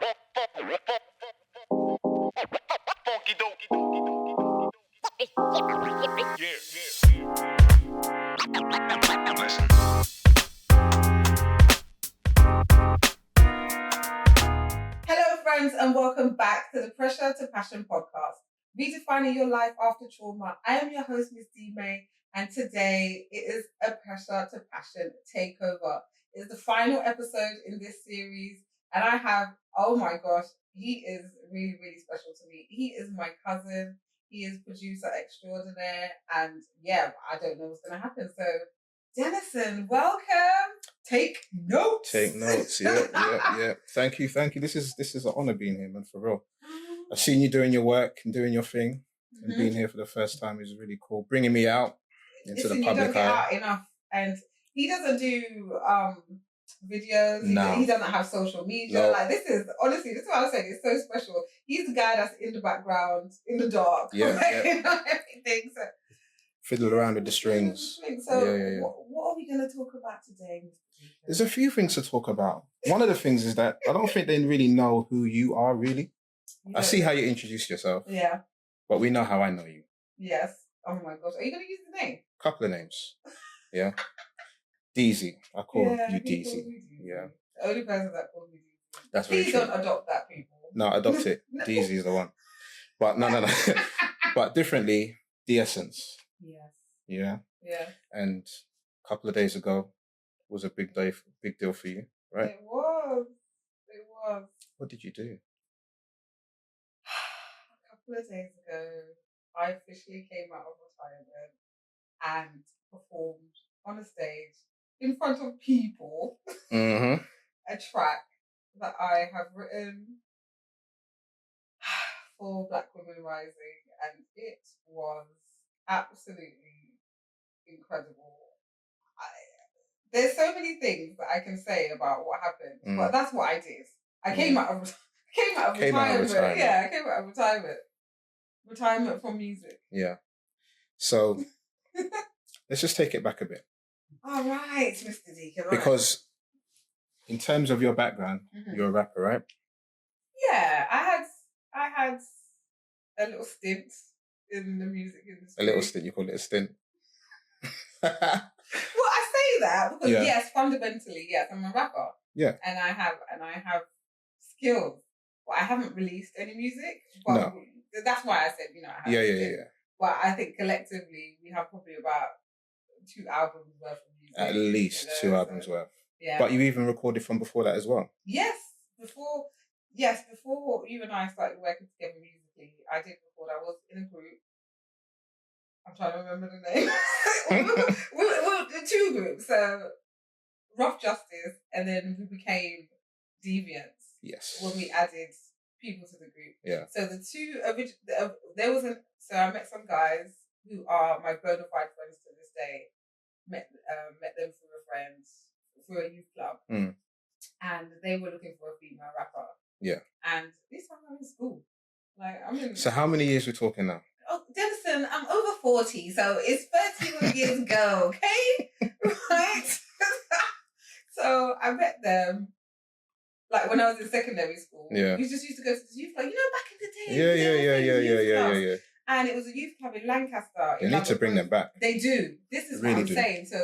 Hello, friends, and welcome back to the Pressure to Passion podcast, redefining your life after trauma. I am your host, Miss D May, and today it is a Pressure to Passion takeover. It's the final episode in this series, and I have, oh my gosh, he is really, really special to me. He is my cousin. He is producer extraordinaire, and yeah, I don't know what's going to happen. So, Denison, welcome. Take notes. Take notes. Yeah. Thank you. This is an honor being here, man. For real. I've seen you doing your work and doing your thing, and being here for the first time is really cool. Bringing me out into the public you don't get out enough, and he doesn't do videos. No. He doesn't have social media. No. Like this is honestly, this is what I'm saying. It's so special. He's the guy that's in the background, in the dark, everything. So fiddle around with the strings. So what are we going to talk about today, Mr. Deacon? There's a few things to talk about. One of the things is that I don't think they really know who you are, really. I see how you introduce yourself. Yeah. But we know how I know you. Yes. Oh my gosh. Are you going to use the name? Couple of names. Yeah. Deezy. I call you Deezy. Yeah. The only person that calls me Deezy. That's very Please true. don't adopt that, people. No, adopt it. Deezy is the one. But no. But differently, the essence. Yes. Yeah. Yeah. And a couple of days ago was a big deal for you, right? It was. What did you do? A couple of days ago, I officially came out of retirement and performed on a stage in front of people a track that I have written for Black Women Rising, and it was absolutely incredible. There's so many things that I can say about what happened, but that's what I did. I came out of retirement. Yeah, I came out of retirement. Retirement from music. Yeah. So let's just take it back a bit. All right, Mr. Deacon. Because in terms of your background, you're a rapper, right? Yeah, I had a little stint in the music industry. A little stint, you call it a stint? Well, I say that because yes, fundamentally, yes, I'm a rapper. Yeah. And I have skills. But I haven't released any music. But no. That's why I said, I have Yeah. But I think collectively we have probably about 2 albums worth of music. At least 2 albums worth. Yeah. But you even recorded from before that as well? Yes. Before you and I started working together musically, I did record. I was in a group. I'm trying to remember the name. we were 2 groups. So Rough Justice, and then we became Deviants. Yes. When we added people to the group. Yeah. So the two so I met some guys who are my bona fide friends to this day. Met them through a friend, through a youth club. And they were looking for a female rapper. Yeah. And this time I'm in school. So how many years we're talking now? Oh, Denison, I'm over 40, so it's 31 years ago, okay? Right? So I met them when I was in secondary school. Yeah. We just used to go to the youth club, back in the day. Yeah. And it was a youth club in Lancaster. They need to bring them back. They do. This is what I'm saying. So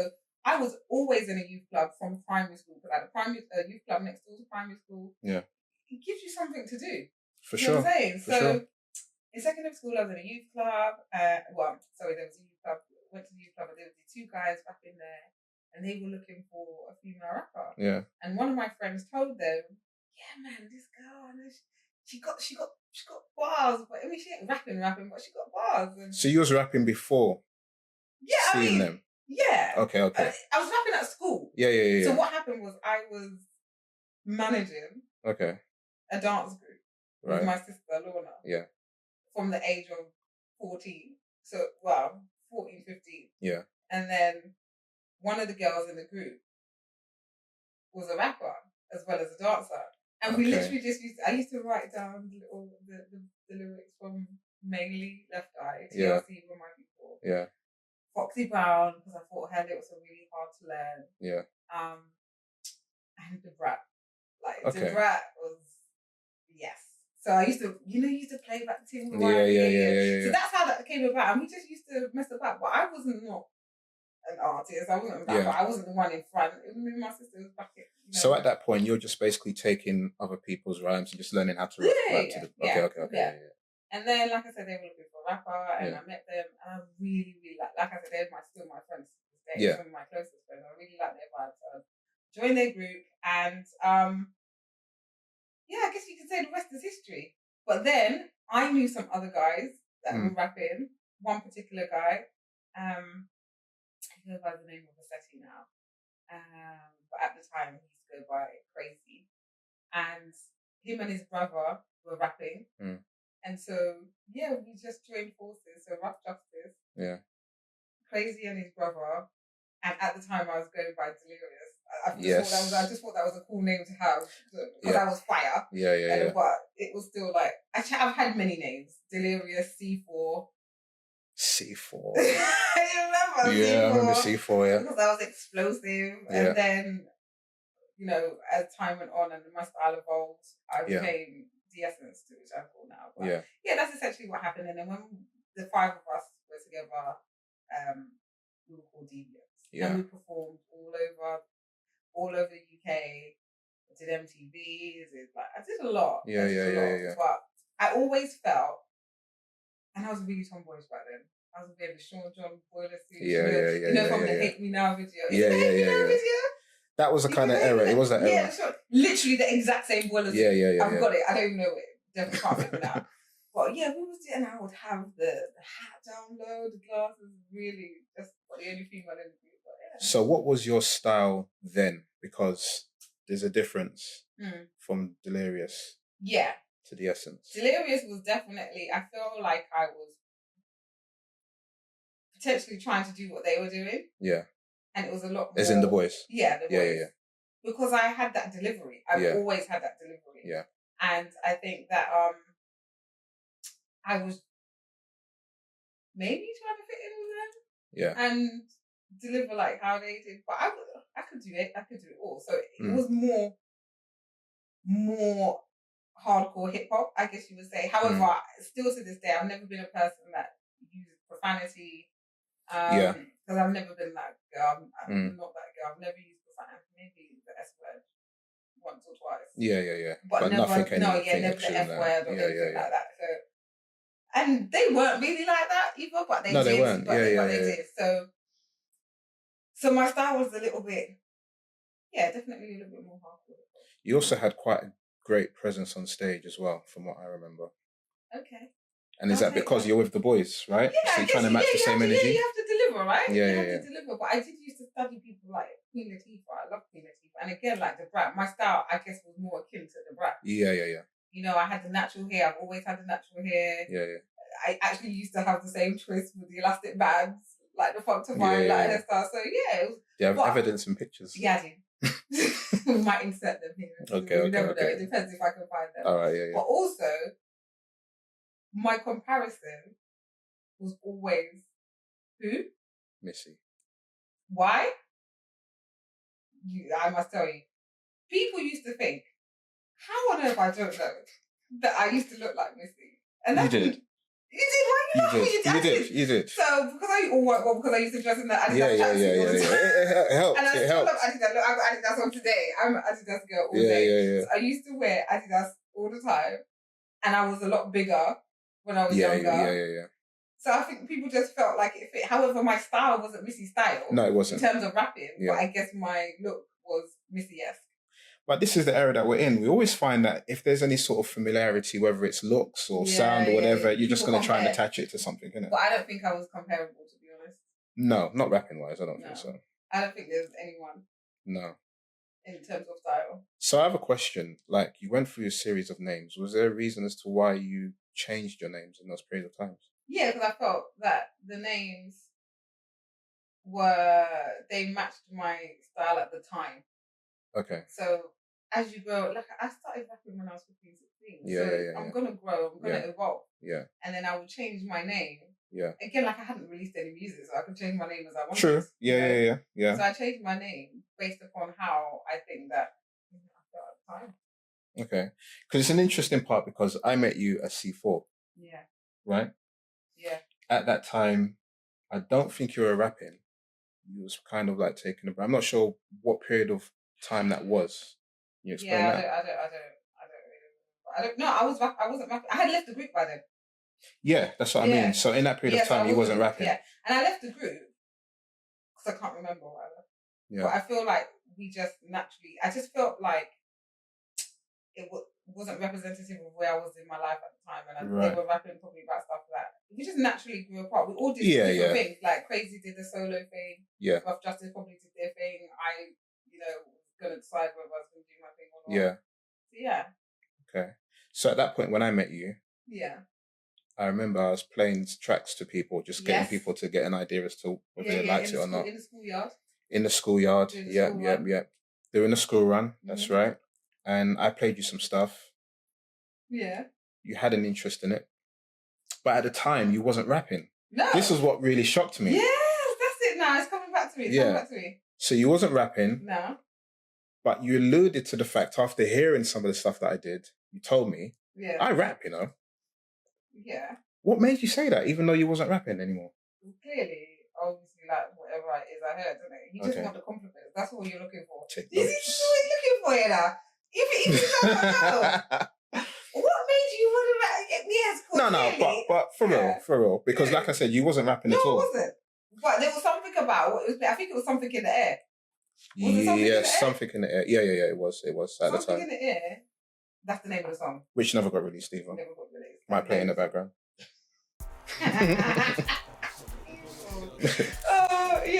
I was always in a youth club from primary school, because I had a youth club next door to primary school. Yeah. It gives you something to do. For you sure. know what I'm saying? For sure. In secondary school, I was in a youth club. There was a youth club. Went to the youth club, and there were 2 guys back in there, and they were looking for a female rapper. Yeah. And one of my friends told them, "Yeah, man, this girl, she got bars, but I mean, she ain't rapping, but she got bars." And so you was rapping before? Seeing them. Yeah. Okay. I was rapping at school. Yeah. So what happened was I was managing. A dance group with my sister Lorna. Yeah. From the age of 14. 14, 15. Yeah. And then one of the girls in the group was a rapper as well as a dancer. And we literally I used to write down the lyrics from mainly Left Eye, TLC were my people. Yeah. Foxy Brown, because I thought her lyrics were really hard to learn. Yeah. And the Brat. The Brat was So I used to, play back the thing. Yeah. So that's how that came about. And we just used to mess about. But I wasn't not an artist. I wasn't that. But I wasn't the one in front. It was me and my sister was back. So at that point, you're just basically taking other people's rhymes and just learning how to rap to the. Okay. And then, like I said, they were looking for a rapper, and I met them, and I really, really like I said, they're still my friends to this day. Some of my closest friends. I really like their vibes. So I joined their group, and I guess you could say the rest is history. But then I knew some other guys that were rapping. One particular guy, I go by the name of Vassetti now, but at the time he used to go by Crazy, and him and his brother were rapping. And so, we just joined forces. So Rough Justice, Crazy and his brother. And at the time, I was going by Delirious. I just thought that was a cool name to have because I was fire. But it was still like, actually, I've had many names. Delirious, C4. C4. I remember C4. I remember C4, because I was explosive. And then, as time went on and my style evolved, I became the essence to which I call now. But that's essentially what happened. And then when the five of us were together, we were called Deviants. And we performed all over the UK. I did MTVs. I did a lot. But I always felt, and I was really tomboyish back then. I was wearing the Sean John boiler suit. From the Hate Me Now video. Video? That was a kind of era. It was that era. Yeah, sure. Literally the exact same boiler suit. I've got it. I don't even know it. Definitely can't remember now. But we was doing, and I would have the hat down low, the glasses, really just the only female in the group. So what was your style then? Because there's a difference from Delirious to the Essence. Delirious was definitely, I feel like I was potentially trying to do what they were doing. Yeah. And it was a lot more... As in the voice? Yeah, the voice. Yeah. Because I had that delivery. I've always had that delivery. Yeah. And I think that I was maybe trying to fit in with them. Yeah. And deliver like how they did. But I could do it. I could do it all. So it was more hardcore hip hop, I guess you would say. However, still to this day, I've never been a person that uses profanity. Because I've never been that girl. I'm not that girl. I've never used profanity. Maybe the S word once or twice. Yeah. But never, never the F word or anything like that. So, and they weren't really like that either, but they did. They weren't. They did. So my style was a little bit, definitely a little bit more hardcore. You also had quite a great presence on stage as well, from what I remember. Okay. And is that because you're with the boys, right? Yeah, so you're trying to match the same energy? Yeah, you have to deliver, right? You have to deliver. But I did used to study people like Queen Latifah. I love Queen Latifah. And again, like the Brat, my style, I guess, was more akin to the Brat. Yeah. I had the natural hair. I've always had the natural hair. Yeah. I actually used to have the same twist with the elastic bands, like the front to mine, like hairstyle. So it was... Do you have evidence and pictures? Yeah, I do. We might insert them here. Okay. Never know. It depends if I can find them. All right, But also, my comparison was always who? Missy. Why? I must tell you. People used to think, how on earth I don't know that I used to look like Missy. And you did. You did? Why you did. So because I used to dress in the Adidas tracksuit all the time. It helped. And I still love Adidas. Look, I've got Adidas on today. I'm an Adidas girl all day. So I used to wear Adidas all the time, and I was a lot bigger when I was younger. So I think people just felt like it fit. However, my style wasn't Missy's style. No, it wasn't. In terms of rapping, but I guess my look was Missy-esque. But this is the era that we're in. We always find that if there's any sort of familiarity, whether it's looks or sound or whatever, you're just going to try and attach it to something, innit? But I don't think I was comparable, to be honest. No, not rapping-wise. I don't think so. I don't think there's anyone. No. In terms of style. So I have a question. Like, you went through a series of names. Was there a reason as to why you changed your names in those periods of times? Yeah, because I felt that the names they matched my style at the time. Okay. So as you grow, like I started rapping when I was 15, 16. I'm going to grow, I'm going to evolve. Yeah. And then I will change my name. Yeah. Again, like I hadn't released any music, so I could change my name as I wanted. True. Yeah. So I changed my name based upon how I think that I felt at the time. Okay. Because it's an interesting part because I met you at C4. Yeah. Right? Yeah. At that time, I don't think you were rapping. You was kind of like taking a break. I'm not sure what period of time that was. Can you explain that? I don't know. I wasn't rapping. I had left the group by then. Yeah, that's what I mean. So in that period of time, you wasn't rapping. Yeah, and I left the group because I can't remember why I left. Yeah. But I feel like we just naturally. I just felt like it wasn't representative of where I was in my life at the time, and they were rapping probably about stuff that we just naturally grew apart. We all did different things. Like Crazy did the solo thing. Yeah. Rough Justice probably did their thing. I, was gonna decide whether I was gonna do my thing or not. Yeah. So, yeah. Okay. So at that point when I met you, I remember I was playing tracks to people, just getting people to get an idea as to whether they liked it or not. In the schoolyard. In the schoolyard. Yeah. Doing the school run. That's right. And I played you some stuff. Yeah. You had an interest in it. But at the time, you wasn't rapping. No. This is what really shocked me. Yes, that's it now. It's coming back to me. So you wasn't rapping. No. But you alluded to the fact after hearing some of the stuff that I did, you told me, I rap, Yeah. What made you say that, even though you wasn't rapping anymore? Well, clearly, obviously, like, whatever it is I heard, isn't it? You just want the compliments. That's what you're looking for. This is what you're looking for, you know? If you don't know, what made you want to rap? Yes, no, but for real. Because like I said, you wasn't rapping at all. No, I wasn't. But there was something about what it was. I think it was something in the air. Something in the air. Yeah, it was at the time. Something in the air. That's the name of the song. Which never got released either. Never got released. Might play in the background.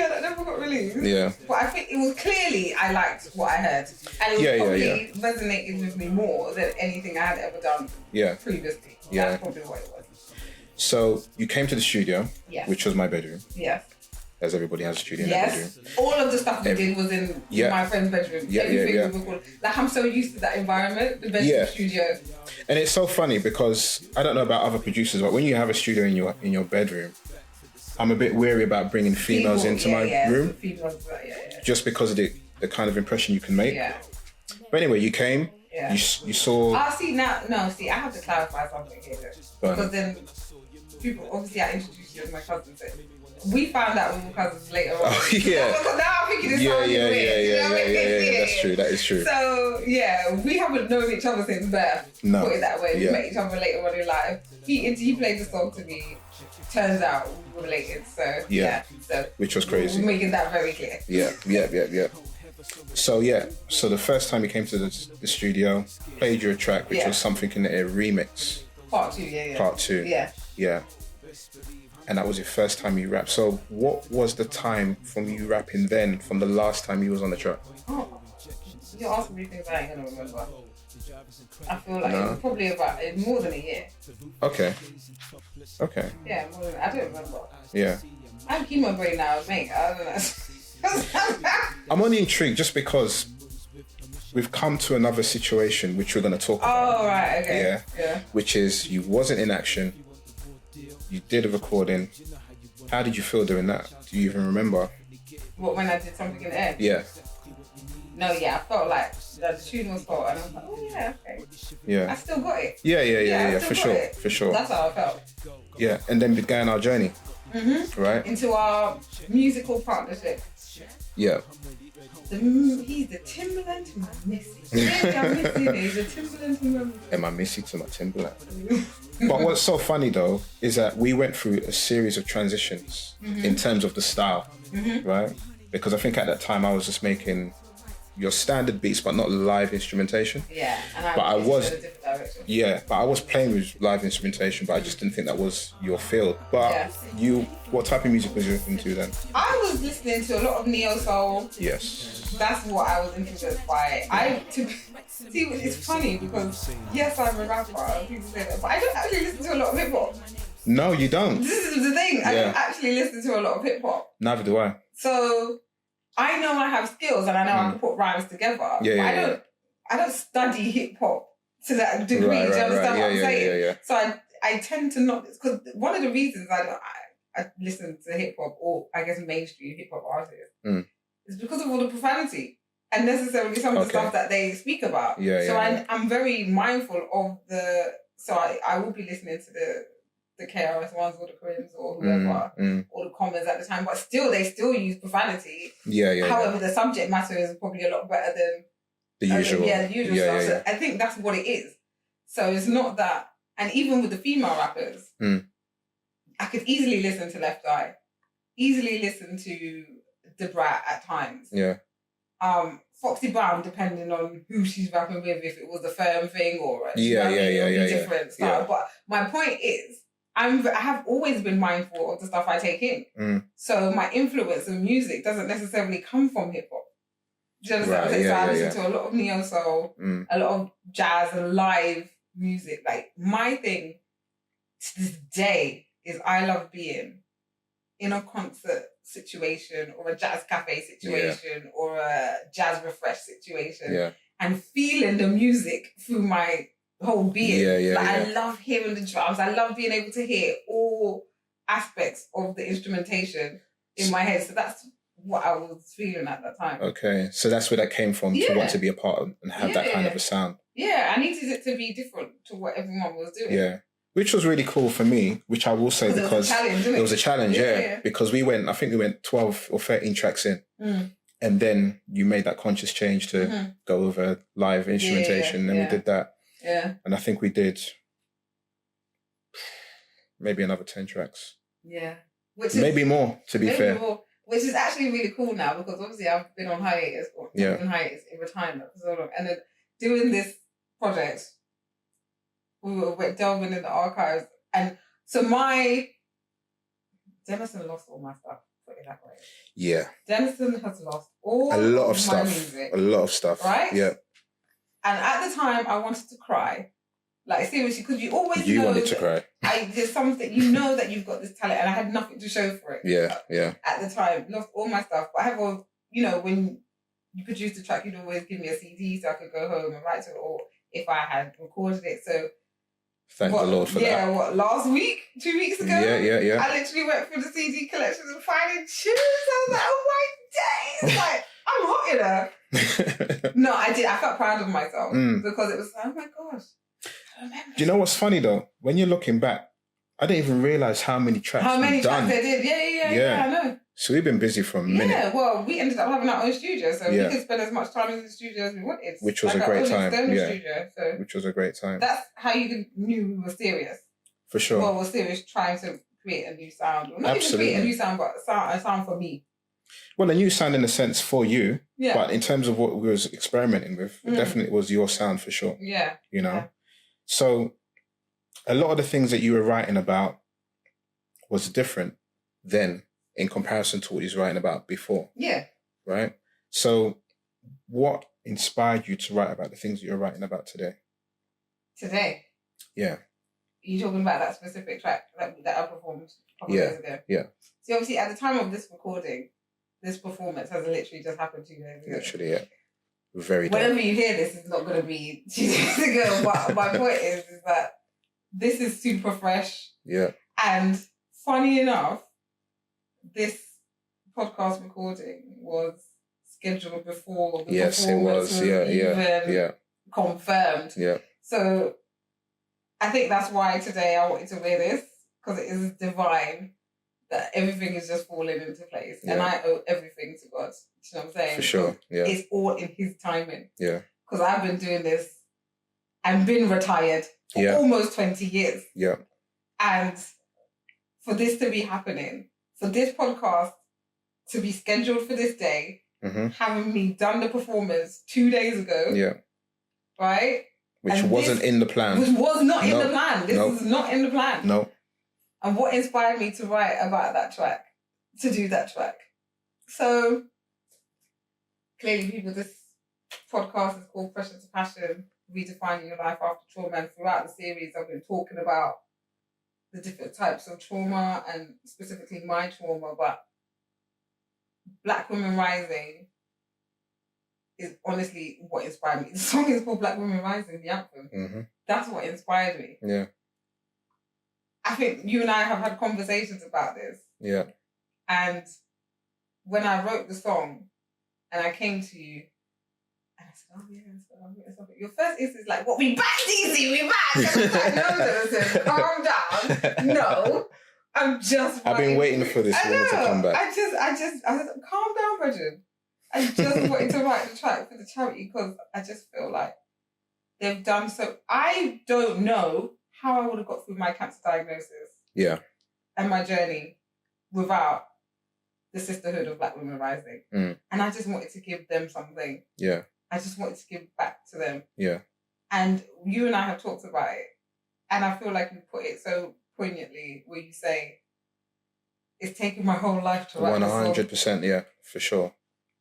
That never got released. Yeah. But I think it was clearly I liked what I heard. And it probably resonated with me more than anything I had ever done previously. Yeah. That's probably what it was. So you came to the studio, which was my bedroom. Yes. As everybody has a studio in their bedroom. All of the stuff we did was in my friend's bedroom. Everything we recorded. Like, I'm so used to that environment, the bedroom studio. And it's so funny because I don't know about other producers, but when you have a studio in your bedroom, I'm a bit wary about bringing females into my room. Just because of the kind of impression you can make. Yeah. But anyway, you came. Yeah. You saw. I have to clarify something here though. Because then people, obviously I introduced you as my cousin. So we found out we were cousins later on. Oh, yeah. Because now I'm thinking it's weird. Yeah. That's true. That is true. So, we haven't known each other since birth. No. Put it that way. We met each other later on in life. He played the song to me. Turns out we were related. So, So which was crazy. We're making that very clear. Yeah. So, So the first time you came to the studio, played your track, which was Something in the Air remix. Part 2, Part 2. Yeah. And that was your first time you rapped. So what was the time from you rapping then, from the last time you was on the track? Oh, you're asking me things I ain't going to remember. I feel like it was probably about more than a year. Okay. Yeah, more than I don't remember. Yeah. I keep my brain now, mate. I don't know. I'm only intrigued just because we've come to another situation which we're going to talk about. Oh, right, okay. Yeah. Which is you wasn't in action. You did a recording. How did you feel doing that? Do you even remember? What, when I did Something in the Air? Yeah. No, I felt like the tune was hot and I was like, oh yeah, okay. Yeah. I still got it. Yeah, for sure. That's how I felt. Yeah, and then began our journey. Mm-hmm. Right? Into our musical partnership. Yeah. He's the Timberland to my Missy. He's the Timberland to my Missy. And my Missy to my Timberland. But what's so funny though is that we went through a series of transitions in terms of the style, right? Because I think at that time I was just making your standard beats, but not live instrumentation. Yeah, and I was in a different direction. Yeah, but I was playing with live instrumentation, but I just didn't think that was your field. But what type of music was you into then? I was listening to a lot of neo soul. Yes. That's what I was influenced by. See, it's funny because yes, I'm a rapper. People say that, but I don't actually listen to a lot of hip hop. No, you don't. This is the thing. I don't actually listen to a lot of hip hop. Neither do I. So I know I have skills and I know I can put rhymes together. But I don't study hip hop to that degree. Right, do you understand what I'm saying? Yeah. So I tend to not, because one of the reasons I listen to hip hop or I guess mainstream hip hop artists is because of all the profanity. and necessarily some of the Okay. stuff that they speak about. Yeah, So yeah. I'm very mindful of so I will be listening to the KRS ones or the Crims or whoever or the Commons at the time, but they still use profanity. Yeah. However, the subject matter is probably a lot better than The usual. The usual stuff. So I think that's what it is. So it's not that, and even with the female rappers, I could easily listen to Left Eye, easily listen to The Brat at times. Yeah. Foxy Brown, depending on who she's rapping with, if it was a firm thing or different style. But my point is, I have always been mindful of the stuff I take in. So my influence in music doesn't necessarily come from hip hop. Do you understand? So I listen to a lot of neo soul, a lot of jazz and live music. Like my thing to this day is I love being in a concert situation or a jazz cafe situation or a jazz refresh situation and feeling the music through my whole being. I love hearing the drums. I love being able to hear all aspects of the instrumentation in my head. So that's what I was feeling at that time. Okay, so that's where that came from, to want to be a part of and have that kind of a sound. Yeah, I needed it to be different to what everyone was doing. Yeah. Which was really cool for me, which I will say because it was a challenge, because I think we went 12 or 13 tracks in. And then you made that conscious change to go over live instrumentation, and we did that. Yeah. And I think we did maybe another 10 tracks. Yeah. Maybe more, to be fair. More, which is actually really cool now, because obviously I've been on hiatus, in retirement for so long. And then doing this project, we were delving in the archives, and so Denison lost all my stuff, put it that way. Yeah. Denison has lost all a lot of my stuff. Music. A lot of stuff. Right? Yeah. And at the time, I wanted to cry. Like, seriously, because you always know... You wanted to cry. There's something, you know that you've got this talent, and I had nothing to show for it. Yeah. At the time, lost all my stuff. But I have when you produce the track, you'd always give me a CD so I could go home and write to it, or if I had recorded it. So... Thank the Lord for that. Yeah, last week? 2 weeks ago? Yeah. I literally went through the CD collection and finding tunes. I was like, oh my days! Like, I'm hot in her. No, I did. I felt proud of myself because it was like, oh my gosh. Do you know what's funny though? When you're looking back, I didn't even realise how many tracks tracks they did. Yeah, I know. So we've been busy for a minute. Yeah, well, we ended up having our own studio, so we could spend as much time in the studio as we wanted. Which was a great time. Studio, so which was a great time. That's how you knew we were serious. For sure. Well, we're serious trying to create a new sound. Well, not even create a new sound, but a sound for me. Well, a new sound in a sense for you, but in terms of what we was experimenting with, it definitely was your sound for sure. Yeah. You know? Yeah. So a lot of the things that you were writing about was different then in comparison to what he was writing about before. Yeah. Right? So what inspired you to write about the things that you're writing about today? Today? Yeah. Are you talking about that specific track that I performed a couple of days ago? Yeah. So obviously at the time of this recording, this performance has literally just happened 2 days ago. Literally, yeah. Very Whenever you hear this, it's not going to be 2 days ago. But my point is that this is super fresh. Yeah. And funny enough, this podcast recording was scheduled before the performance was even confirmed. Yeah. So I think that's why today I wanted to wear this, because it is divine that everything is just falling into place. Yeah. And I owe everything to God. Do you know what I'm saying? For sure, yeah. It's all in his timing. Yeah. Because I've been doing this and been retired for almost 20 years. Yeah. And for this to be happening, for this podcast to be scheduled for this day, having me done the performance 2 days ago. Yeah. Right? Which wasn't in the plan. Which was not in the plan. This is not in the plan. No. And what inspired me to write about that track, to do that track. So, clearly, people, this podcast is called Pressure to Passion, Redefining Your Life After Trauma. And throughout the series, I've been talking about the different types of trauma and specifically my trauma. But Black Women Rising is honestly what inspired me. The song is called Black Women Rising, the anthem. That's what inspired me. Yeah. I think you and I have had conversations about this. Yeah. And when I wrote the song and I came to you, Oh, yeah, it's okay. Your first instinct is like, what, we back, DZ, we back! And I was like, no, Denison, calm down. No, I'm just I've been waiting for this woman to come back. I just, calm down, Bridget. I just wanted to write the track for the charity because I just feel like they've done so. I don't know how I would have got through my cancer diagnosis. Yeah. And my journey without the sisterhood of Black Women Rising. And I just wanted to give them something. Yeah. I just wanted to give back to them. Yeah. And you and I have talked about it. And I feel like you put it so poignantly where you say, it's taken my whole life to write 100%, yeah, for sure.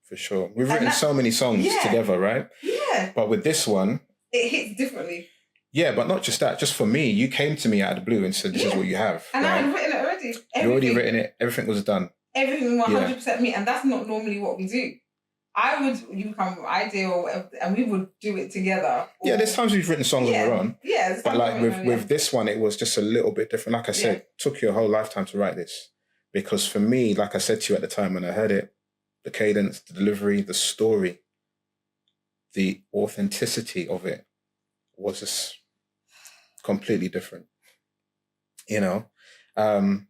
For sure. We've written so many songs together, right? Yeah. But with this one... it hits differently. Yeah, but not just that. Just for me, you came to me out of the blue and said, this is what you have. And I had written it already. You'd already written it. Everything was done. Everything 100% me. And that's not normally what we do. You come with an idea or whatever, and we would do it together. Yeah, there's times we've written songs on our own. Yeah. But like with this one, it was just a little bit different. Like I said, it took you a whole lifetime to write this. Because for me, like I said to you at the time when I heard it, the cadence, the delivery, the story, the authenticity of it was just completely different, you know? And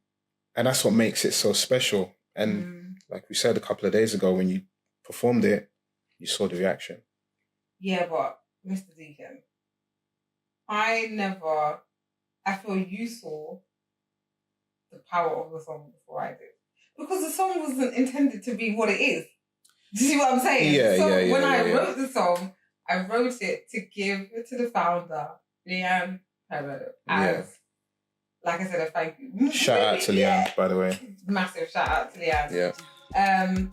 that's what makes it so special. And like we said a couple of days ago, when you performed it, you saw the reaction. Yeah, but Mr. Deacon, I feel you saw the power of the song before I did. Because the song wasn't intended to be what it is. Do you see what I'm saying? Yeah. When I wrote the song, I wrote it to give to the founder, Leanne Perot, as, like I said, a thank you. Shout out to Leanne, by the way. Massive shout out to Leanne. Yeah.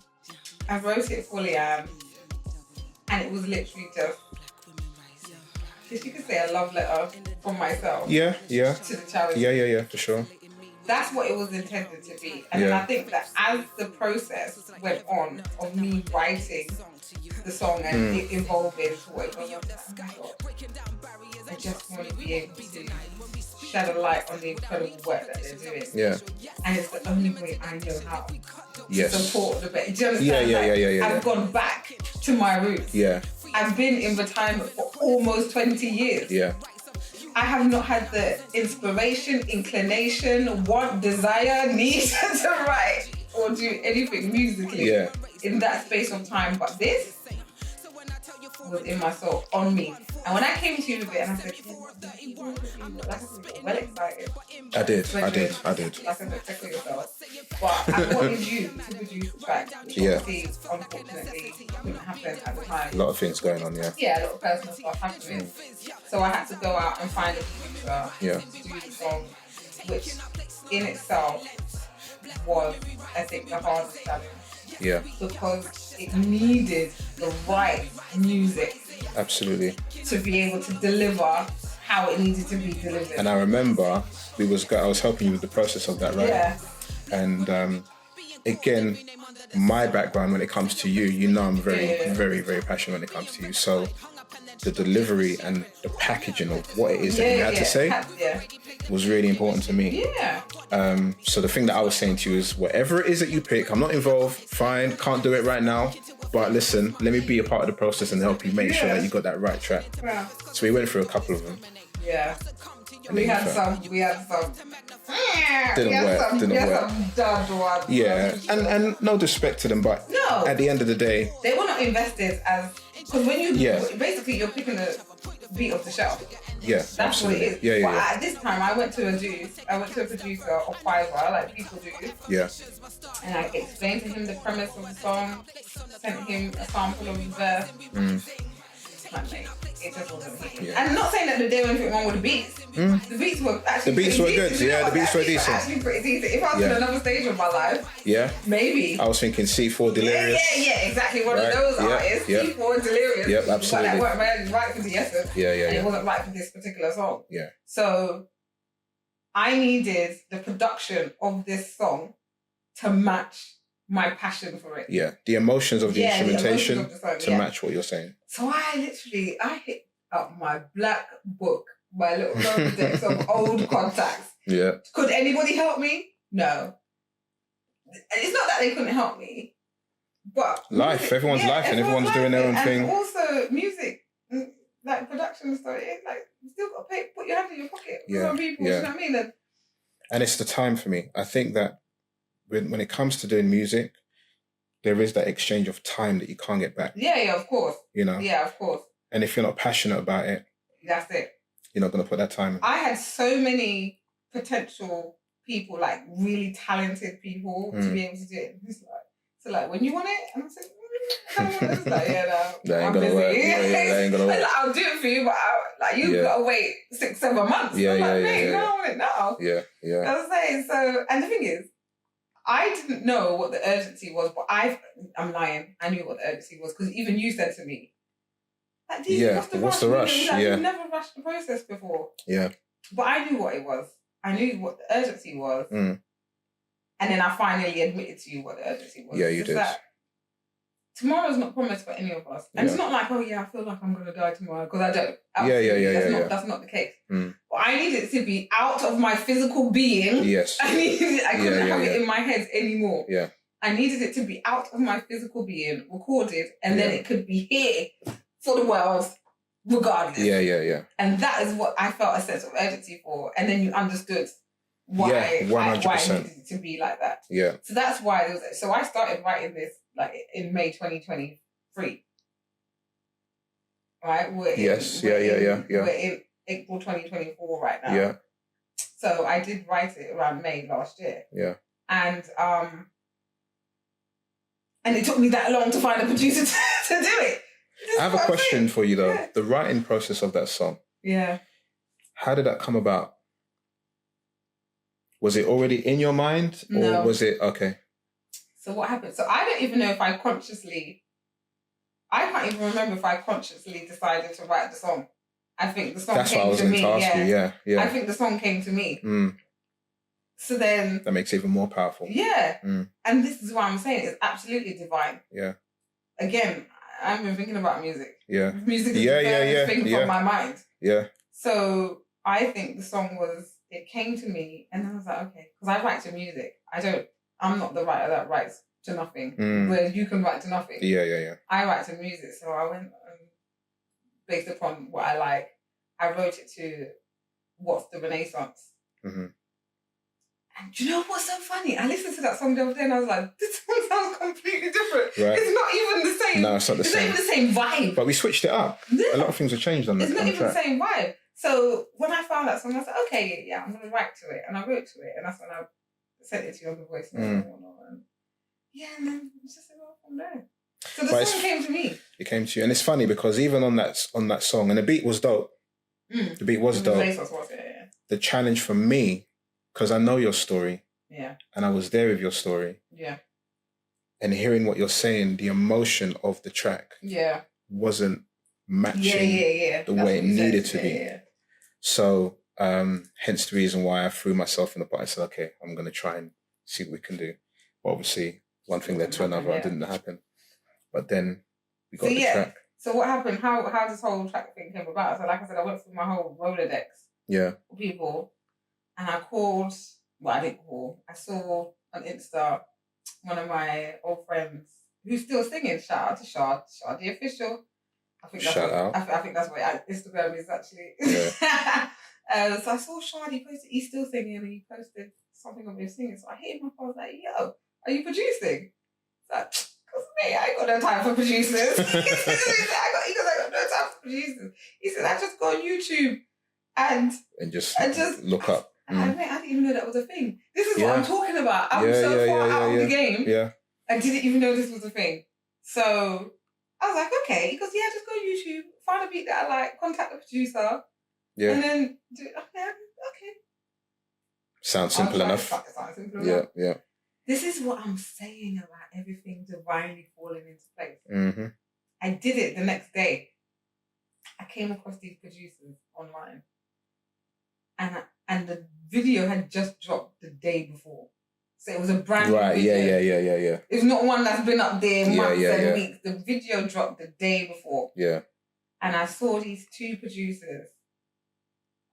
I wrote it for Leanne, and it was literally just, you could say, a love letter from myself. Yeah. To the charity. Yeah, for sure. That's what it was intended to be. And then I think that as the process went on of me writing the song and it evolving to what it was, I was like, oh my God, I just want to be able to shed a light on the incredible work that they're doing. Yeah. And it's the only way I know how Yes. to support the best. Do you understand? Yeah. I've gone back to my roots. Yeah. I've been in retirement for almost 20 years. Yeah. I have not had the inspiration, inclination, want, desire, need to write or do anything musically in that space of time. But this was in my soul, on me. And when I came to you with it and I said, well excited. I did. Like I said, check yourself. But I wanted you to produce the track, which obviously, unfortunately, couldn't happen at the time. A lot of things going on, Yeah, a lot of personal stuff happening. So I had to go out and find a producer to do the song, which in itself was, I think, the hardest challenge. Yeah. Because it needed the right music. Absolutely. To be able to deliver how it needed to be delivered. And I remember I was helping you with the process of that, right? Yeah. And again, my background when it comes to you, you know I'm very, very passionate when it comes to you. So the delivery and the packaging of what it is that you had to say was really important to me. Yeah. So the thing that I was saying to you is whatever it is that you pick, I'm not involved, fine, can't do it right now. But listen, let me be a part of the process and help you make sure that you got that right track. Yeah. So we went through a couple of them. Yeah. We had some. Didn't work. Some dud ones. Yeah. And no disrespect to them, but at the end of the day, they were not invested as, because when you basically you're picking the beat off the shelf. Yeah, that's absolutely. what it is. But at this time, I went to a producer of Fiverr, like people do. Yeah. And I explained to him the premise of the song, sent him a sample of the verse. Mate, it just wasn't hitting. And I'm not saying that there was anything wrong with the beats. The beats were actually good. Yeah, the beats were decent. Actually pretty decent. If I was in another stage of my life, maybe. I was thinking C4 Delirious. Yeah, exactly. One of those artists. C4 Delirious. Yep, absolutely. But that weren't right for the essence. And it wasn't right for this particular song. Yeah. So I needed the production of this song to match my passion for it. Yeah, the emotions of the instrumentation of the song, to match what you're saying. So I hit up my black book, my little Rolodex of old contacts. Yeah. Could anybody help me? No. And it's not that they couldn't help me, But life, music, everyone's life, and everyone's doing their own thing. And also music, like production and stuff. Like you still got to put your hand in your pocket for some people. You know what I mean? And it's the time for me. I think that when it comes to doing music, there is that exchange of time that you can't get back. Yeah, of course. You know? Yeah, of course. And if you're not passionate about it, that's it. You're not going to put that time in. I had so many potential people, like really talented people, to be able to do it. So like, when you want it, and I'm saying, I don't want this. Like, that ain't gonna work. That ain't gonna work. Like, I'll do it for you, but you gotta wait 6-7 months. Yeah, I'm yeah, like, yeah, mate, yeah. I want it now. Yeah, yeah. I was saying, so, and the thing is, I didn't know what the urgency was, but I'm lying. I knew what the urgency was, because even you said to me, like, what's the rush? Like, you've never rushed the process before. Yeah. But I knew what it was. I knew what the urgency was. And then I finally admitted to you what the urgency was. Yeah, you did. That tomorrow's not promised for any of us. And it's not like, oh yeah, I feel like I'm going to die tomorrow, because I don't. Absolutely. That's not the case. But I needed it to be out of my physical being. Yes. I couldn't have it in my head anymore. Yeah. I needed it to be out of my physical being, recorded, and then it could be here for the world, regardless. Yeah. And that is what I felt a sense of urgency for. And then you understood why, 100%. why I needed it to be like that. Yeah. So that's why there was. So I started writing this like in May 2023. Right? We're in April 2024 right now. Yeah. So I did write it around May last year. Yeah. And it took me that long to find a producer to do it. I have a question for you though. Yeah. The writing process of that song. Yeah. How did that come about? Was it already in your mind? Or was it okay? So what happened? So I don't even know if I can't even remember if I consciously decided to write the song. I think the song came to me. Yeah. I think the song came to me. So then... That makes it even more powerful. Yeah. And this is what I'm saying. It's absolutely divine. Yeah. Again, I've been thinking about music. Yeah. Music is the furthest thing from my mind. Yeah. So I think the song it came to me, and I was like, okay, because I write to music. I'm not the writer that writes to nothing, whereas you can write to nothing. Yeah. I write to music, so I went, based upon what I like, I wrote it to What's the Renaissance. And do you know what's so funny? I listened to that song the other day and I was like, this song sounds completely different. Right. It's not even the same. No, it's not the same. It's not even the same vibe. But we switched it up. Yeah. A lot of things have changed on the track. It's not even the same vibe. So when I found that song, I was like, okay, yeah, I'm going to write to it. And I wrote to it. And that's when I sent it to you on the voice note and whatnot. And then it's just about from there. So the song came to me. It came to you. And it's funny because even on that song, and the beat was dope. The beat was dope. The challenge for me, because I know your story. Yeah. And I was there with your story. Yeah. And hearing what you're saying, the emotion of the track wasn't matching the way it needed to be. Yeah. So, hence the reason why I threw myself in the pot. I said, okay, I'm going to try and see what we can do. But obviously, one thing led to another. It didn't happen. But then we got the track. So what happened? How this whole track thing came about? So like I said, I went through my whole Rolodex. Yeah. For people. And I called... Well, I didn't call. I saw on Insta one of my old friends who's still singing. Shout out to Shard the official. I think that's what Instagram is actually. Yeah. So I saw Shard. He's still singing, and he posted something of him singing. So I hit him up. I was like, "Yo, are you producing?" Like, cause me, I ain't got no time for producers. I got no time for producers. He said, "I just go on YouTube and just look up." I didn't even know that was a thing. This is what I'm talking about. I'm so far out of the game. Yeah. I didn't even know this was a thing. So I was like, okay. He goes, yeah, just go on YouTube, find a beat that I like, contact the producer. Yeah. And then do it. Okay. Sounds simple enough. Yeah. This is what I'm saying about everything divinely falling into place. I did it the next day. I came across these producers online. And the video had just dropped the day before. So it was a brand new video. Yeah. It's not one that's been up there months and weeks. The video dropped the day before. Yeah. And I saw these two producers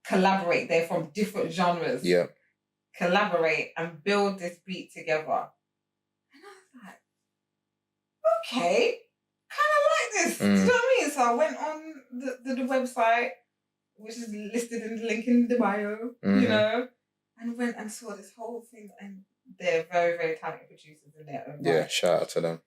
collaborate. They're from different genres. Yeah. Collaborate and build this beat together. And I was like, okay, kind of like this. Do you know what I mean? So I went on the website, which is listed in the link in the bio, you know, and went and saw this whole thing. And they're very, very talented producers in their own right. Yeah, shout out to them.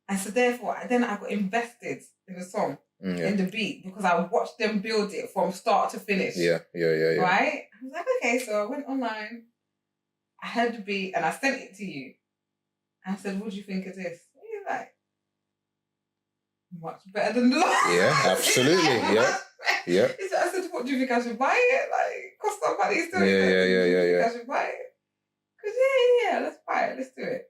And so therefore, then I got invested in the song, in the beat, because I watched them build it from start to finish. Yeah. Right? I was like, okay, so I went online, I heard the beat, and I sent it to you. And I said, what do you think of this? And you're like, much better than the last. Yeah, absolutely. Yeah. So I said, what do you think I should buy it? Like, cost somebody's doing it. Yeah. I should buy it. Because yeah, let's buy it, let's do it.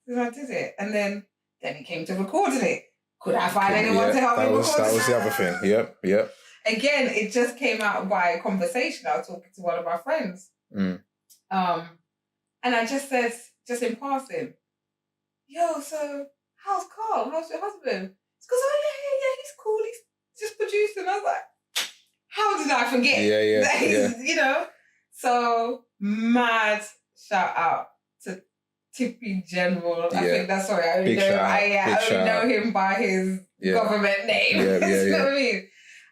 So I did it. And then it came to recording it. Could I find anyone to help me record it? That was the other thing. Yep. Again, it just came out by conversation. I was talking to one of my friends. And I just said, just in passing, yo, so how's Carl? How's your husband? He goes, oh yeah, he's cool. He's just producing. I was like, how did I forget? Yeah. You know? So mad shout out to Tippy General. I think that's sorry. I only know him by his government name. You know what I mean?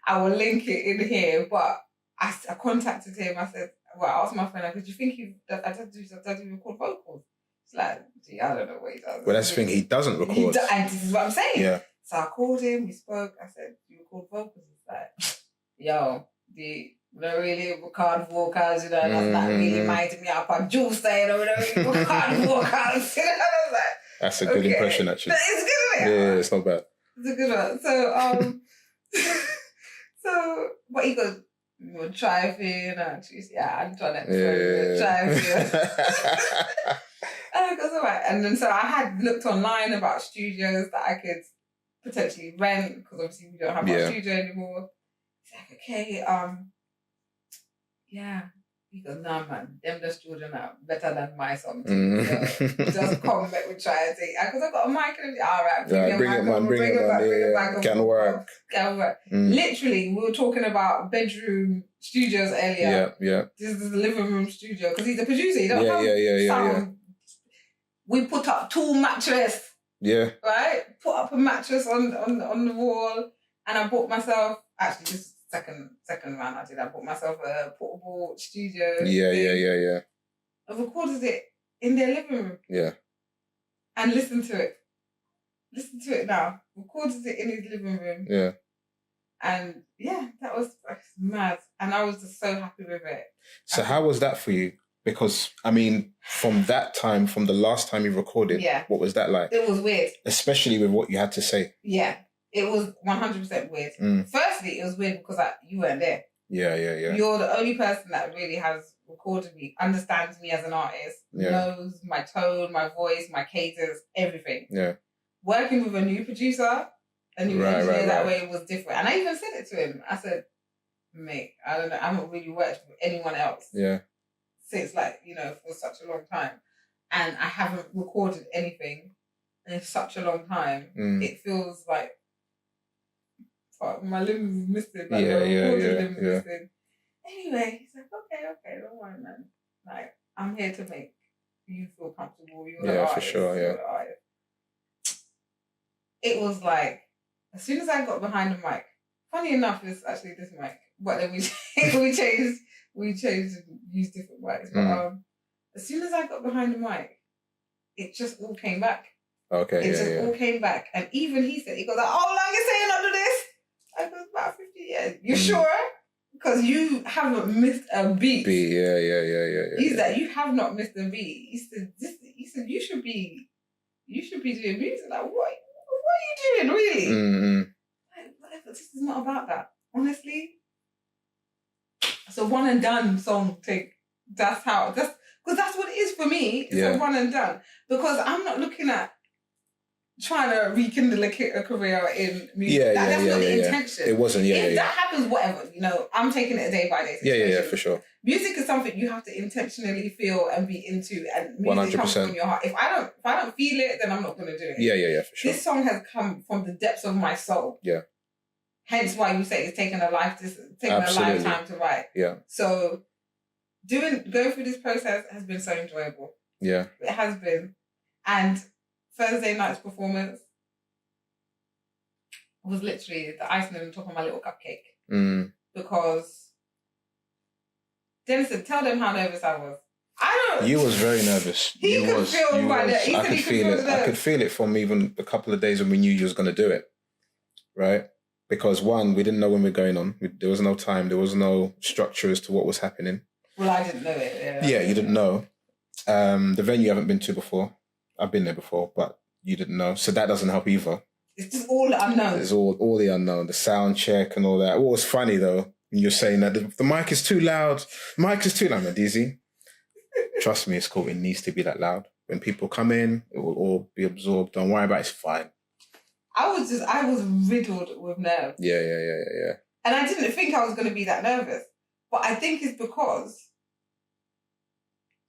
I will link it in here. But I contacted him. I said, well, I asked my friend, like, do you think I don't record vocals? It's like, gee, I don't know what he does. Well, that's the thing, he doesn't record. And this is what I'm saying. Yeah. So I called him, we spoke, I said, do you record vocals? He's like, yo, we don't really record vocals, you know, that's not really minding me up on Juice saying, or we don't really record vocals, you know, I was like, that's a good impression, actually. It's good, isn't it? Yeah, it's not bad. It's a good one. So, but he goes, we'll try for you, I'm trying to try for you. And I goes, all right. And then so I had looked online about studios that I could potentially rent, because obviously we don't have our studio anymore. He's like, okay, yeah. He goes, nah, man, them just children are better than my song too. So just come back, we try and say, because I got a mic and all right, bring it back. Can work. Literally, we were talking about bedroom studios earlier. Yeah. This is the living room studio, because he's a producer. He don't have sound. We put up 2 mattresses. Yeah. Right? Put up a mattress on the wall, and I bought myself, actually this is second round I did, I bought myself a portable studio. Yeah. I recorded it in their living room. Yeah. And listen to it now. Recorded it in his living room. Yeah. And yeah, that was mad. And I was just so happy with it. So how was that for you? Because, I mean, from that time, from the last time you recorded, what was that like? It was weird. Especially with what you had to say. Yeah, it was 100% weird. Firstly, it was weird because you weren't there. Yeah. You're the only person that really has recorded me, understands me as an artist, knows my tone, my voice, my cadence, everything. Yeah. Working with a new producer, a new engineer that way was different. And I even said it to him. I said, mate, I don't know, I haven't really worked with anyone else. Yeah. Since for such a long time, and I haven't recorded anything in such a long time. It feels like my limbs is missing. Like limbs missing. Anyway, he's like, okay, don't worry, man. Like, I'm here to make you feel comfortable. You're the artist, for sure. Yeah. It was like, as soon as I got behind the mic. Funny enough, it's actually this mic, but then we changed. We changed and used different mics. But as soon as I got behind the mic, it just all came back. Okay. It just all came back. And even he said, he goes, like, how long you saying under this? I goes, about 50 years. You sure? Because you haven't missed a beat. Yeah. He said, you have not missed a beat. He said, you should be doing music. Like, what are you doing, really? Like, this is not about that. Honestly. It's a one and done song thing. Because that's what it is for me. It's a one and done. Because I'm not looking at trying to rekindle a career in music. That's not the intention. It wasn't, If that happens, whatever. I'm taking it a day by day situation. Yeah, for sure. Music is something you have to intentionally feel and be into, and music 100%. Comes from your heart. If I don't feel it, then I'm not going to do it. Yeah, for sure. This song has come from the depths of my soul. Yeah. Hence why you say it's taken a lifetime to write. Yeah. So going through this process has been so enjoyable. Yeah. It has been. And Thursday night's performance was literally the icing on the top of my little cupcake. Because Denison, tell them how nervous I was. You was very nervous. I could feel it. I could feel it from even a couple of days when we knew you was going to do it, right? Because one, we didn't know when we were going on. There was no time. There was no structure as to what was happening. Well, I didn't know it. Yeah, you didn't know. The venue you haven't been to before. I've been there before, but you didn't know. So that doesn't help either. It's just all the unknown. It's all the unknown. The sound check and all that. What was funny though, when you're saying that the mic is too loud. The mic is too loud, Dizzy. Trust me, it's cool. It needs to be that loud. When people come in, it will all be absorbed. Don't worry about it. It's fine. I was riddled with nerves. Yeah. And I didn't think I was going to be that nervous. But I think it's because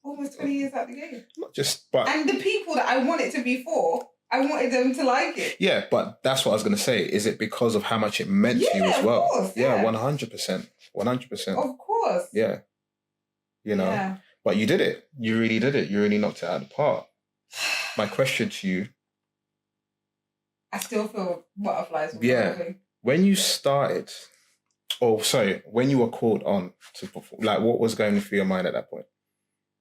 almost 20 years out the game. Not just, but... And the people that I want it to be for, I wanted them to like it. Yeah, but that's what I was going to say. Is it because of how much it meant to you as well? Of course, yeah. 100%. 100%. Of course. Yeah. You know? Yeah. But you did it. You really did it. You really knocked it out of the park. My question to you... I still feel butterflies. When you started... when you were called on to perform, like what was going through your mind at that point?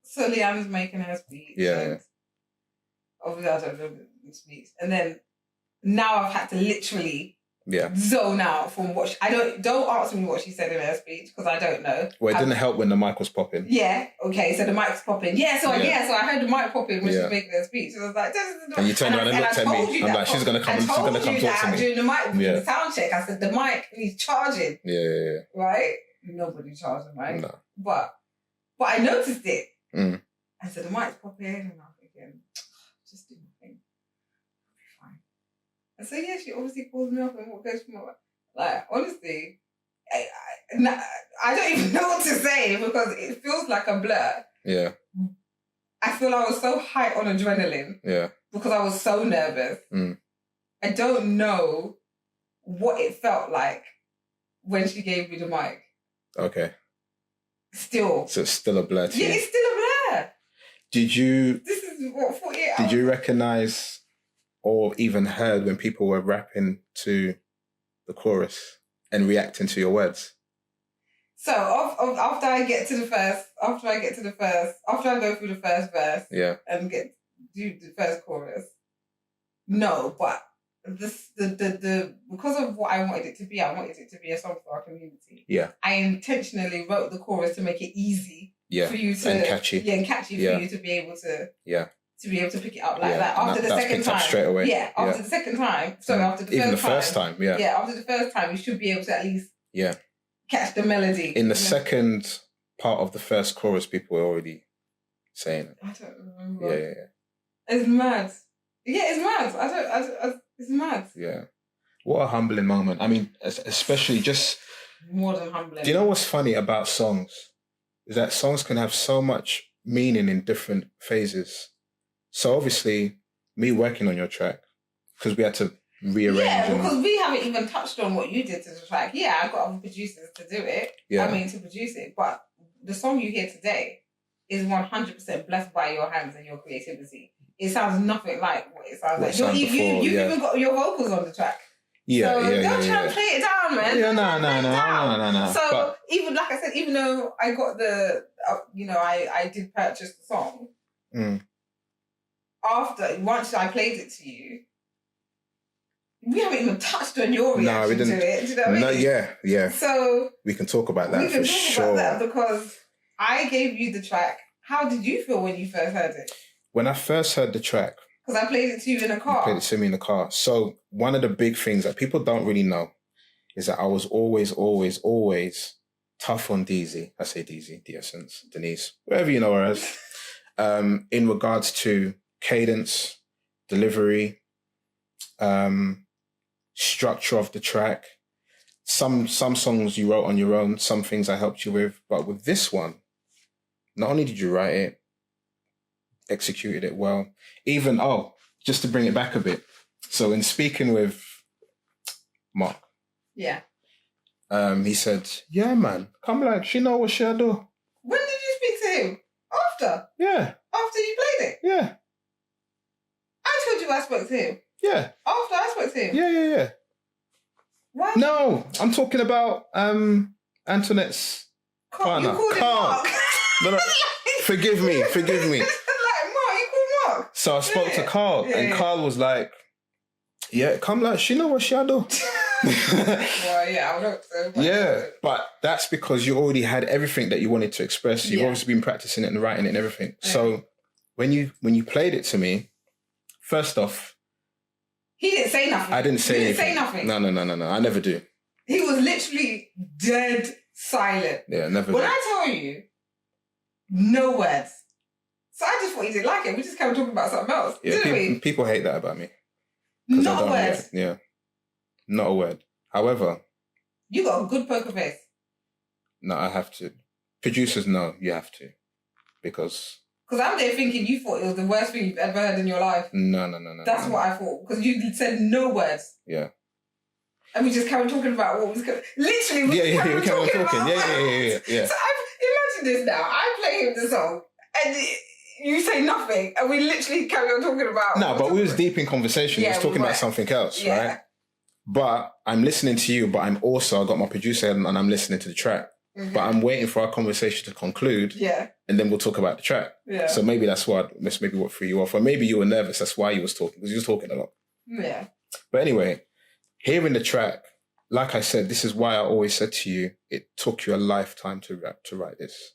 So Leanne's making her speech. Yeah. Obviously, I don't know the speech. And then now I've had to literally zone out from what don't ask me what she said in her speech because I don't know. Well, it didn't help when the mic was popping. Yeah. Okay. So the mic's popping. So I heard the mic popping when she was making her speech. So I was like, and you turned around and looked at me. I'm like, she's gonna come. She's gonna come talk to me during the sound check. I said the mic needs charging. Yeah. Right. Nobody charged the mic. No. But I noticed it. I said the mic's popping, and I'm thinking, just do my thing. Fine. And so she obviously calls me up and what goes from like honestly, I don't even know what to say because it feels like a blur. Yeah. I feel I was so high on adrenaline. Yeah. Because I was so nervous. I don't know what it felt like when she gave me the mic. Okay. Still. So it's still a blur to you? Yeah, it's still a blur. Did you... This is what, 48 hours? Did you recognise or even heard when people were rapping to the chorus and reacting to your words? So after I go through the first verse and do the first chorus, no, but the because of what I wanted it to be a song for our community. Yeah. I intentionally wrote the chorus to make it easy for you to and catchy. Yeah, and catchy for you to be able to pick it up like that. After the second time. Straight away. Yeah, after the second time. So after the first time. Yeah, after the first time you should be able to at least catch the melody. In the second part of the first chorus, people were already saying it. I don't remember. Yeah. It's mad. Yeah, it's mad. It's mad. Yeah. What a humbling moment. I mean, especially just... More than humbling. Do you know what's funny about songs? Is that songs can have so much meaning in different phases. So obviously, me working on your track, because we had to rearrange. Yeah, because we haven't even touched on what you did to the track. Yeah, I got other producers to do it. Yeah. To produce it. But the song you hear today is 100% blessed by your hands and your creativity. It sounds nothing like what it sounds like. You've even got your vocals on the track. Yeah, so don't try and play it down, man. Yeah, no. So but, even like I said, even though I got I did purchase the song. Once I played it to you, we haven't even touched on your reaction to it. Do you know what I mean? Yeah. So we can talk about that for sure. About that because I gave you the track. How did you feel when you first heard it? When I first heard the track, because I played it to you in a car. You played it to me in the car. So one of the big things that people don't really know is that I was always tough on DZ. I say DZ, The Essence, Denise, wherever you know her as. In regards to cadence, delivery, structure of the track. Some songs you wrote on your own, some things I helped you with. But with this one, not only did you write it, executed it well. Even, just to bring it back a bit. So in speaking with Mark, he said, yeah, man, come like, she know what she'll do. When did you speak to him? After? Yeah. After you played it? Yeah. I I told you I spoke to him. Yeah. After I spoke to him. Yeah. Why? No, I'm talking about Antoinette's partner. You called him Carl. Mark. No. Forgive me. Like, Mark, you called Mark. So I spoke to Carl, and Carl was like, "Yeah, come like she know what she do." Well, yeah, I hope so. Yeah, but that's because you already had everything that you wanted to express. You've obviously been practicing it and writing it and everything. Yeah. So when you played it to me, first off, he didn't say nothing. I didn't say anything. Say nothing. No. I never do. He was literally dead silent. Yeah, never. When I tell you, no words. So I just thought he didn't like it. We just kept talking about something else. Yeah, didn't we? People hate that about me. Not a word. Yeah, not a word. However, you got a good poker face. No, I have to. Producers know you have to, because I'm there thinking you thought it was the worst thing you've ever heard in your life. No. That's what I thought, because you said no words. Yeah. And we just kept talking about what was going. Literally, we kept on talking. Yeah. So imagine this now. I play him the song, and you say nothing, and we literally carry on talking about. No, but we was deep in conversation. We was talking about something else, right? But I'm listening to you, but I got my producer and I'm listening to the track. Mm-hmm. But I'm waiting for our conversation to conclude. Yeah. And then we'll talk about the track. Yeah. So maybe that's what threw you off. Or maybe you were nervous. That's why you was talking, because you was talking a lot. Yeah. But anyway, hearing the track, like I said, this is why I always said to you, it took you a lifetime to write this.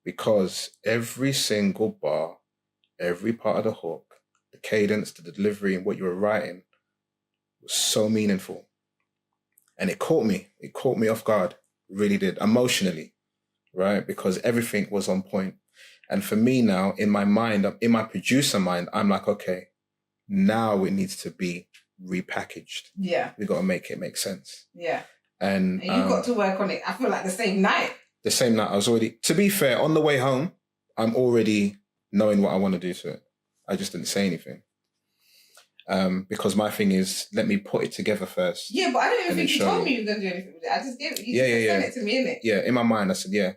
Because every single bar, every part of the hook, the cadence, the delivery, and what you were writing was so meaningful. And it caught me. It caught me off guard. It really did. Emotionally, right? Because everything was on point. And for me now, in my mind, in my producer mind, I'm like, okay, now it needs to be repackaged. Yeah. We got to make it make sense. Yeah. And you got to work on it, I feel like the same night. The same night, I was already, to be fair, on the way home, I'm already knowing what I want to do to it. I just didn't say anything. Because my thing is, let me put it together first. Yeah, but I don't even think you told me you were going to do anything with it. I just gave it. You sent it to me, innit? Yeah, in my mind, I said, yeah,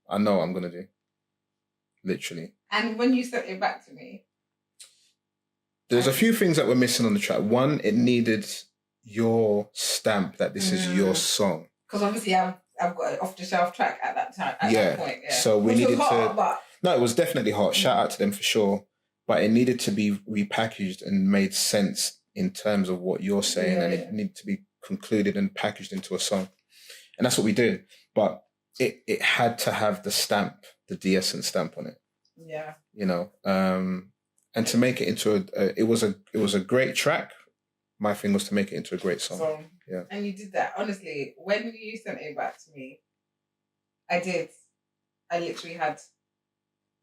I know what I'm going to do. Literally. And when you sent it back to me? There's a few things that were missing on the track. One, it needed your stamp that this is your song. Because obviously I've got an off-the-shelf track at that time, that point. Yeah. So we needed to... No, it was definitely hot. Shout out to them for sure. But it needed to be repackaged and made sense in terms of what you're saying, and it needed to be concluded and packaged into a song. And that's what we did. But it had to have the stamp, the De-Essence stamp on it. Yeah. You know, and to make it into it was a great track. My thing was to make it into a great song. Yeah. And you did that. Honestly, when you sent it back to me, I did. I literally had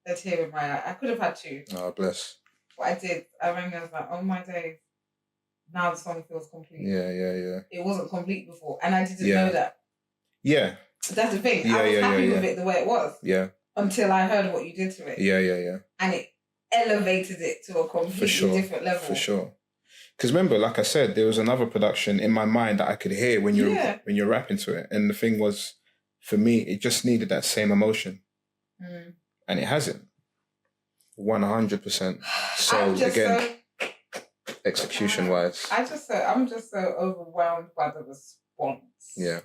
a tear in my eye. I could have had two. Oh, bless. But I did. I rang, I was like, oh my days. Now the song feels complete. Yeah. It wasn't complete before. And I didn't know that. Yeah. That's the thing. I was happy with it the way it was. Yeah. Until I heard what you did to it. Yeah. And it elevated it to a completely different level. For sure. Because remember, like I said, there was another production in my mind that I could hear when you're rapping to it. And the thing was, for me, it just needed that same emotion. Mm. And it hasn't. 100%. So again, execution-wise. I'm just so overwhelmed by the response. Yeah.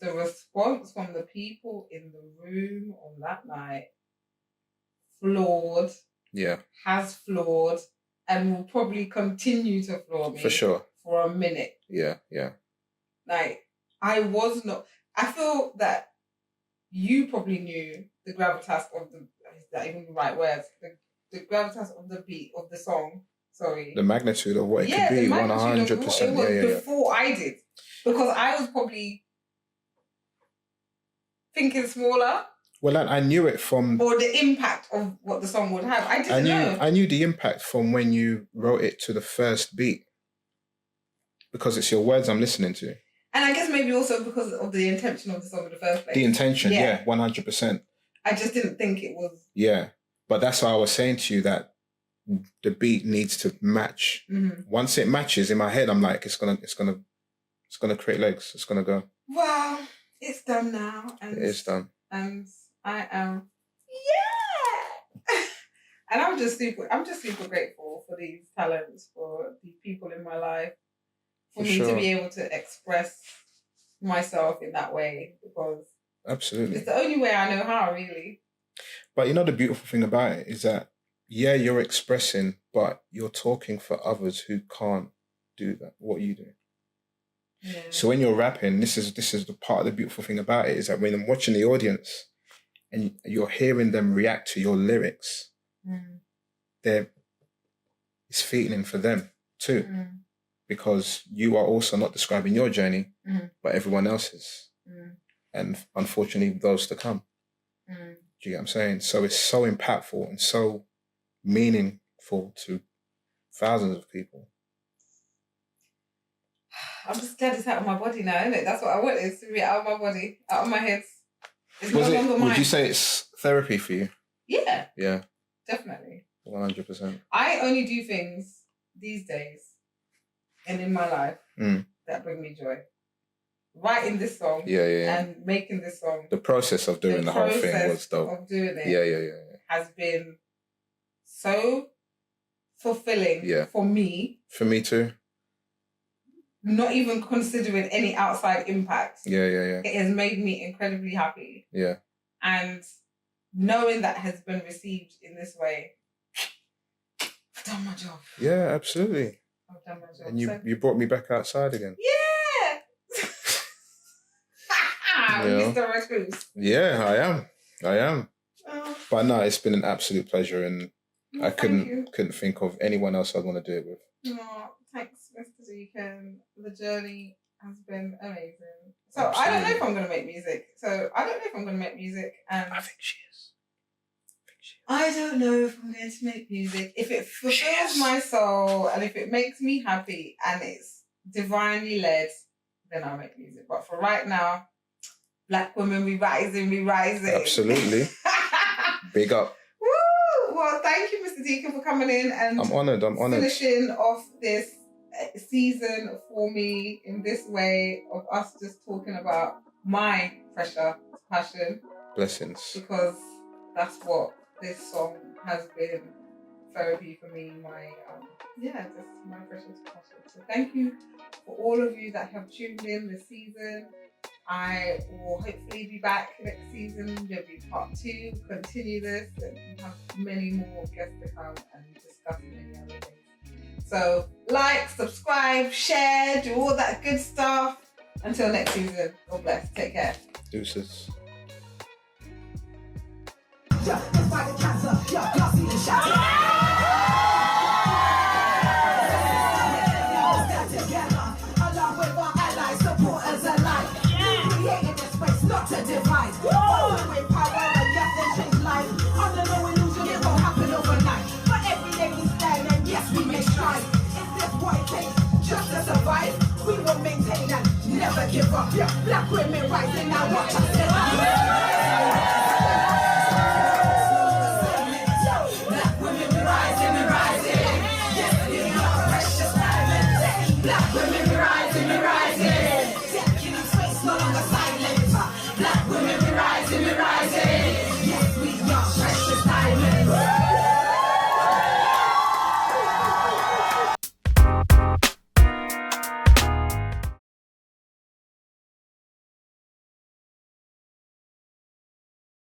The response from the people in the room on that night floored. Yeah. Has floored. And will probably continue to floor me. For sure. For a minute. Yeah. Like, I feel that you probably knew the gravitas of is that even the right words? The gravitas of the beat of the song. Sorry. The magnitude of what it could be, 100%. It was before I did. Because I was probably thinking smaller. Well, I knew it from... Or the impact of what the song would have. I didn't know. I knew the impact from when you wrote it to the first beat. Because it's your words I'm listening to. And I guess maybe also because of the intention of the song in the first place. The intention, 100%. I just didn't think it was... Yeah. But that's why I was saying to you that the beat needs to match. Mm-hmm. Once it matches in my head, I'm like, it's gonna create legs. It's gonna go. Wow. It's done now. It is done. And I am, And I'm just super grateful for these talents, for these people in my life, for me to be able to express myself in that way, because absolutely, it's the only way I know how, really. But you know, the beautiful thing about it is that, yeah, you're expressing, but you're talking for others who can't do that, what you do. Yeah. So when you're rapping, this is the part of the beautiful thing about it, is that when I'm watching the audience and you're hearing them react to your lyrics, it's feeling for them too. Because you are also not describing your journey, but everyone else's. And unfortunately, those to come. Do you get what I'm saying? So it's so impactful and so meaningful to thousands of people. I'm just glad it's out of my body now, isn't it? That's what I want, is to be out of my body, out of my head. It's no longer mine. Would you say it's therapy for you? Yeah. Yeah. Definitely. 100%. I only do things these days and in my life that bring me joy. Writing this song and making this song. The process of doing the whole thing was dope. Of doing it has been so fulfilling for me. For me too. Not even considering any outside impact. It has made me incredibly happy. Yeah. And knowing that has been received in this way, I've done my job. Yeah, absolutely. I've done my job. And you brought me back outside again. Yeah. Mr. Recluse. Yeah, I am. Oh. But no, it's been an absolute pleasure, and I couldn't think of anyone else I'd want to do it with. Oh, thanks, Mr. Deacon. The journey has been amazing. So absolutely. I don't know if I'm going to make music. And I think she is. I don't know if I'm going to make music. If it fulfills my soul and if it makes me happy and it's divinely led, then I'll make music. But for right now, Black women, we rising. Absolutely. Big up. Woo! Well, thank you, Mr. Deacon, for coming in and I'm honoured. Finishing off this season for me in this way of us just talking about my pressure to passion. Blessings. Because that's what this song has been, therapy for me, just my pressure to passion. So thank you for all of you that have tuned in this season. I will hopefully be back next season. There'll be part 2, continue this, and we have many more guests to come and discuss many other things. So like, subscribe, share, do all that good stuff. Until next season, God bless. Take care. Deuces. To divide, with power and yes, they change life. Under no illusion, it won't happen overnight. But every day we stand and yes, we may strive. Is this what it takes just to survive? We will maintain and never give up. Yeah, black women rise.